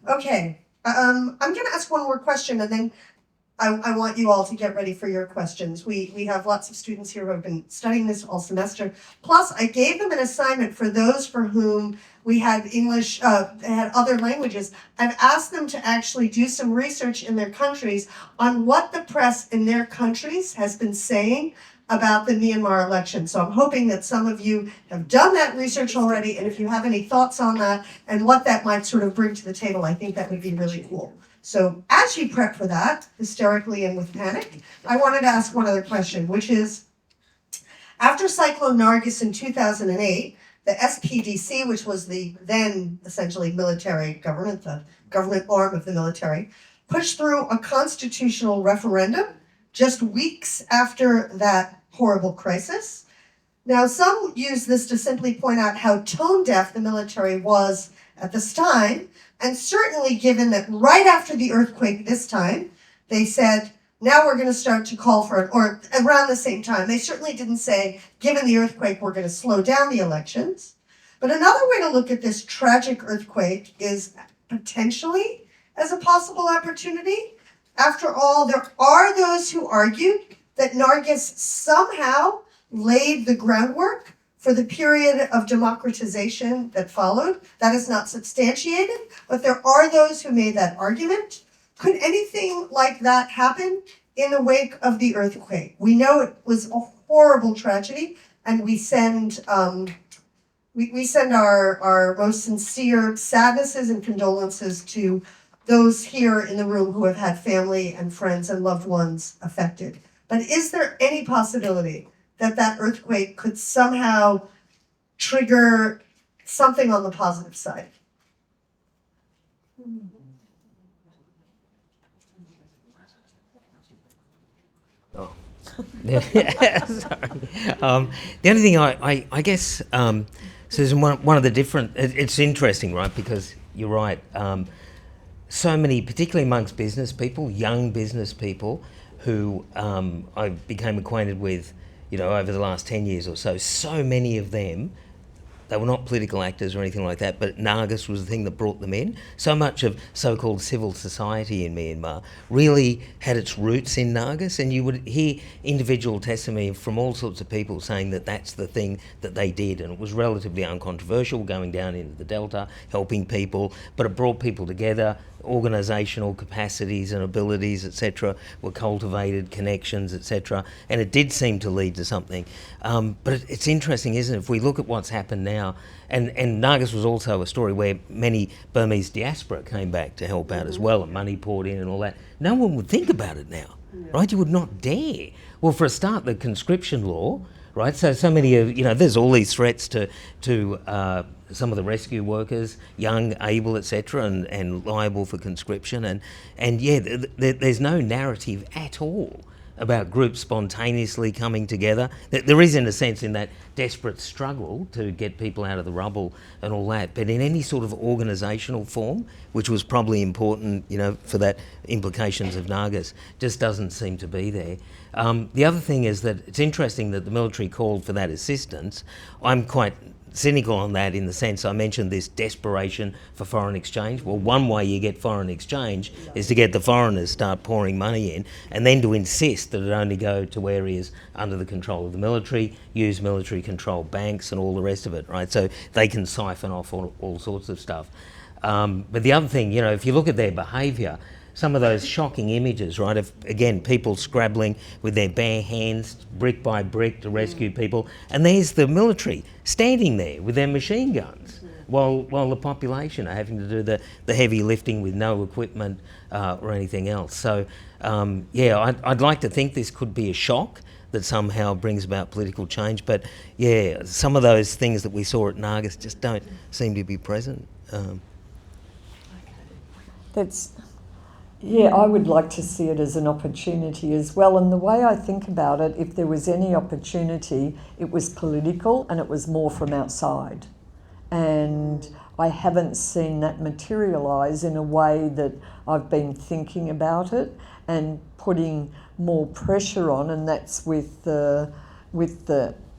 Okay, I'm going to ask one more question, and then I want you all to get ready for your questions. We have lots of students here who have been studying this all semester. Plus, I gave them an assignment for those for whom we had English, had other languages. I've asked them to actually do some research in their countries on what the press in their countries has been saying about the Myanmar election. So I'm hoping that some of you have done that research already, and if you have any thoughts on that and what that might sort of bring to the table, I think that would be really cool. So as you prep for that, hysterically and with panic, I wanted to ask one other question, which is, after Cyclone Nargis in 2008, the SPDC, which was the then essentially military government, the government arm of the military, pushed through a constitutional referendum just weeks after that horrible crisis. Now, some use this to simply point out how tone-deaf the military was at this time, and certainly given that right after the earthquake this time, they said, now we're going to start to call for it, or around the same time. They certainly didn't say, given the earthquake, we're going to slow down the elections. But another way to look at this tragic earthquake is potentially as a possible opportunity. After all, there are those who argued that Nargis somehow laid the groundwork for the period of democratization that followed. That is not substantiated, but there are those who made that argument. Could anything like that happen in the wake of the earthquake? We know it was a horrible tragedy, and we send our most sincere sadnesses and condolences to those here in the room who have had family and friends and loved ones affected. But is there any possibility that that earthquake could somehow trigger something on the positive side? Oh. Sorry. The only thing I guess, Susan, one of the different, it's interesting, right? Because you're right. So many, particularly amongst business people, young business people, who I became acquainted with, over the last 10 years or so, so many of them, they were not political actors or anything like that, but Nargis was the thing that brought them in. So much of so-called civil society in Myanmar really had its roots in Nargis, and you would hear individual testimony from all sorts of people saying that that's the thing that they did, and it was relatively uncontroversial, going down into the Delta, helping people, but it brought people together. Organisational capacities and abilities, etc., were cultivated, connections, etc., and it did seem to lead to something. But it's interesting, isn't it? If we look at what's happened now, and Nargis was also a story where many Burmese diaspora came back to help out as well, and money poured in and all that. No one would think about it now, right? You would not dare. Well, for a start, the conscription law, right? So many of, there's all these threats to some of the rescue workers, young, able, etc., and liable for conscription. And there's no narrative at all about groups spontaneously coming together. There is, in a sense, in that desperate struggle to get people out of the rubble and all that, but in any sort of organisational form, which was probably important, for that implications of Nargis, just doesn't seem to be there. The other thing is that it's interesting that the military called for that assistance. I'm quite cynical on that, in the sense I mentioned this desperation for foreign exchange. Well, one way you get foreign exchange is to get the foreigners start pouring money in, and then to insist that it only go to areas under the control of the military, use military controlled banks and all the rest of it, right? So they can siphon off all sorts of stuff. But the other thing, if you look at their behaviour, some of those shocking images, right, of, again, people scrabbling with their bare hands, brick by brick, to rescue people, and there's the military standing there with their machine guns, while the population are having to do the heavy lifting with no equipment or anything else. So, I'd like to think this could be a shock that somehow brings about political change, but some of those things that we saw at Nargis just don't seem to be present. I would like to see it as an opportunity as well. And the way I think about it, if there was any opportunity, it was political and it was more from outside. And I haven't seen that materialise in a way that I've been thinking about it and putting more pressure on, and that's with the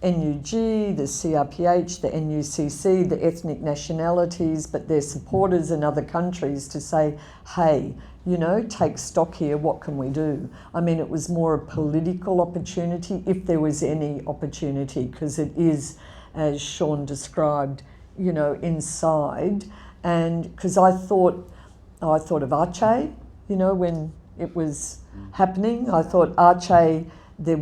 NUG, the CRPH, the NUCC, the ethnic nationalities, but their supporters in other countries to say, hey, you know, take stock here, what can we do? I mean, it was more a political opportunity, if there was any opportunity, because it is, as Sean described, you know, inside. And because I thought of Aceh, you know, when it was happening, I thought Aceh, it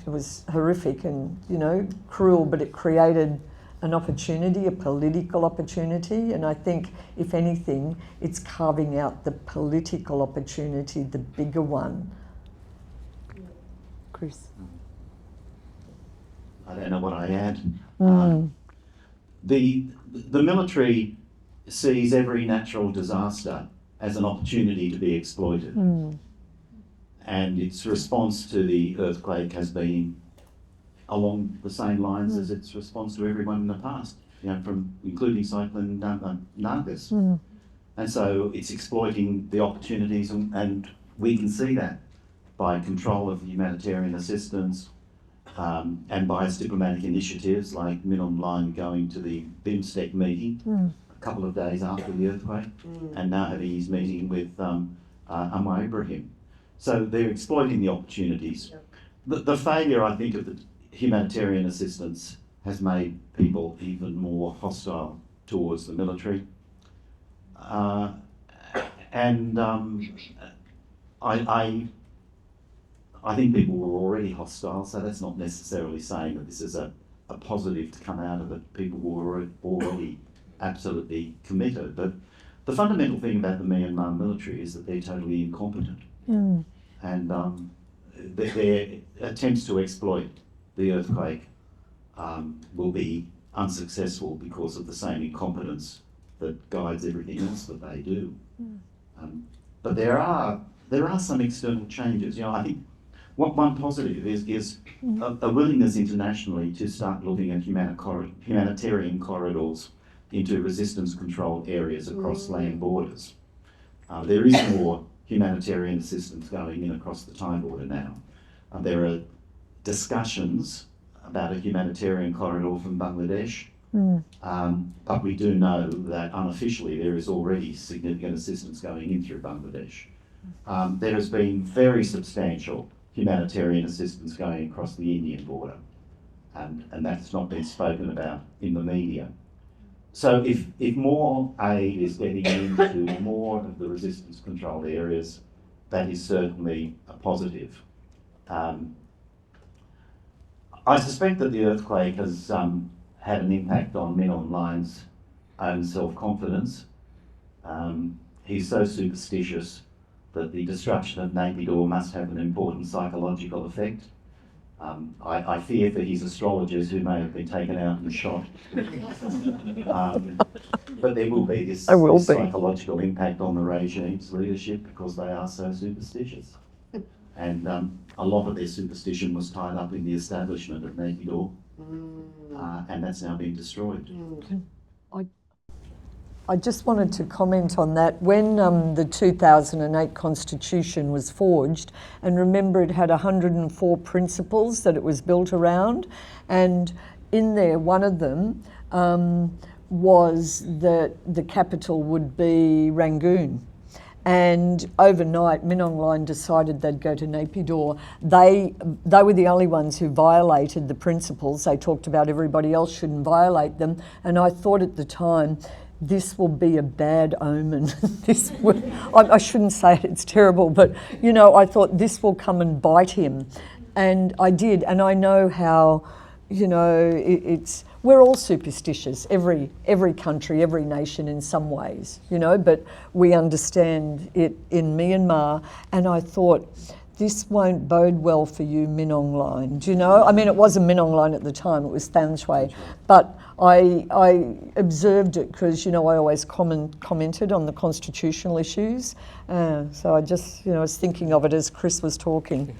was horrific and, you know, cruel, but it created an opportunity, a political opportunity. And I think, if anything, it's carving out the political opportunity, the bigger one. Chris? I don't know what I add. The military sees every natural disaster as an opportunity to be exploited. And its response to the earthquake has been along the same lines as its response to everyone in the past, you know, including Cyclone Nargis. And so it's exploiting the opportunities, and we can see that by control of humanitarian assistance, and by its diplomatic initiatives like Min Aung Hlaing going to the BIMSTEC meeting a couple of days after the earthquake, and now having his meeting with Anwar Ibrahim. So they're exploiting the opportunities. The failure, I think, of the humanitarian assistance has made people even more hostile towards the military. I think people were already hostile, so that's not necessarily saying that this is a positive to come out of it. People were already absolutely committed. But the fundamental thing about the Myanmar military is that they're totally incompetent. And their attempts to exploit the earthquake will be unsuccessful because of the same incompetence that guides everything else that they do. But there are some external changes. You know, I think one positive is a willingness internationally to start looking at humanitarian corridors into resistance-controlled areas across land borders. There is more humanitarian assistance going in across the Thai border now. There are discussions about a humanitarian corridor from Bangladesh, but we do know that unofficially there is already significant assistance going in through Bangladesh. There has been very substantial humanitarian assistance going across the Indian border, and that's not been spoken about in the media. So if more aid is getting into more of the resistance-controlled areas, that is certainly a positive. I suspect that the earthquake has had an impact on Min Aung Hlaing's own self-confidence. He's so superstitious that the destruction of Nay Pyi Taw must have an important psychological effect. I fear for his astrologers who may have been taken out and shot. But there will be this psychological impact on the regime's leadership because they are so superstitious. And a lot of their superstition was tied up in the establishment of Nay Pyi Taw, and that's now being destroyed. I just wanted to comment on that. When the 2008 Constitution was forged, and remember it had 104 principles that it was built around, and in there one of them was that the capital would be Rangoon. And overnight, Min Aung Hlaing decided they'd go to Nay Pyi Taw. They were the only ones who violated the principles. They talked about everybody else shouldn't violate them. And I thought at the time, this will be a bad omen. I shouldn't say it, it's terrible, but you know, I thought this will come and bite him. And I did, and I know how, you know, we're all superstitious, every country, every nation in some ways, you know, but we understand it in Myanmar, and I thought, this won't bode well for you, Min Aung Hlaing. Do you know? I mean, it wasn't Min Aung Hlaing at the time, it was Than Shwe. But I observed it because, you know, I always commented on the constitutional issues. So I just, you know, was thinking of it as Chris was talking.